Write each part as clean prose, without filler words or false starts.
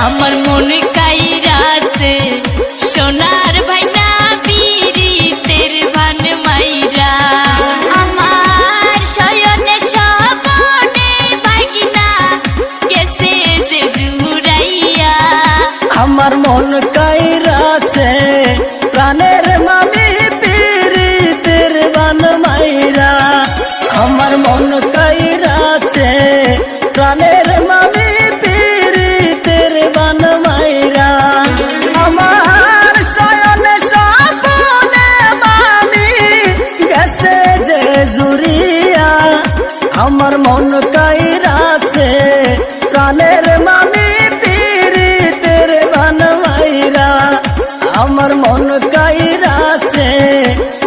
আমার মন কাইরাছে সোনার ভাইনা পীরিতের ভান মাইরা আমার শয়নে স্বপনে ভাগিনা গেছে যে জুরাইয়া আমার মন কাইরাছে প্রাণের মামি পীরিতের ভান মাইরা আমার মন কাইরাছে প্রাণের মামি পীরিতের ভান মাইরা আমার শয়নে স্বপনে মামি গেছে যে জুরিয়া আমার মন কাইরাছে প্রাণের মামি পীরিতের ভান মাইরা আমার মন কাইরাছে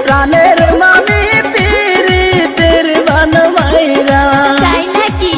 প্রাণের মামি পীরিতের ভান মাইরা তাই নাকি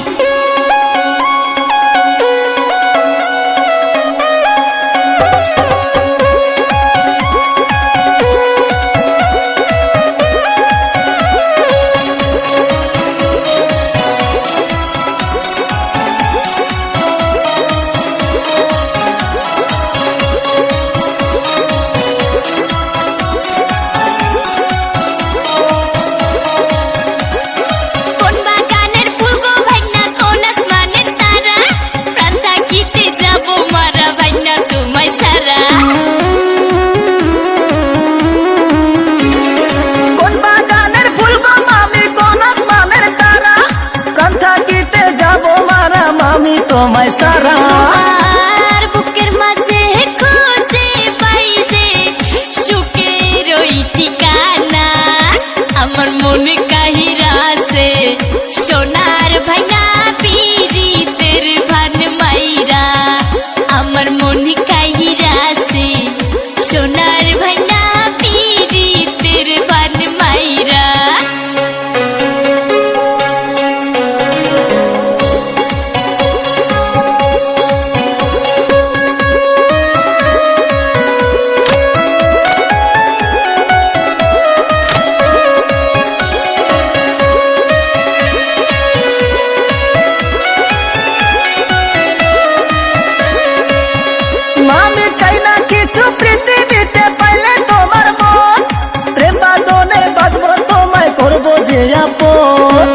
তোমায় সারা আর বুকের মাঝে খুঁজে পাই যে সুখের ওই ঠিকানা আমার মন কাহিরাছে সোনার ভাইনা পীরিতের ভান মাইরা আমার মন কাহিরাছে সোনার ভাইনা পীরিতের ভান মাইরা পৃথিবীতে পাইলে তোমার মন প্রেম বাঁধনে বাঁধবো তোমায় করবো যে আপন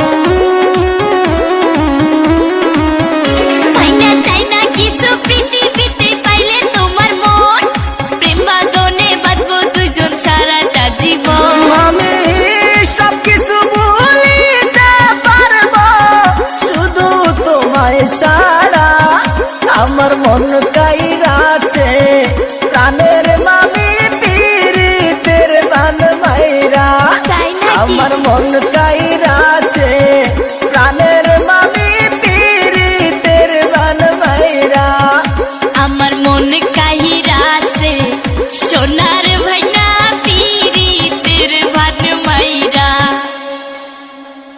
ভাইনা চাই না কিছু পৃথিবীতে পাইলে তোমার মন প্রেম বাঁধনে বাঁধবো দুজন সারাটা জীবন আমি সব কিছু ভুলিতে পারবো শুধু তোমায় ছাড়া আমার মন কাইরাছে প্রাণের মামি পীরিতের ভান মাইরা আমার মন কাইরাছে প্রাণের মামি পীরিতের ভান মাইরা আমার মন কাহিরা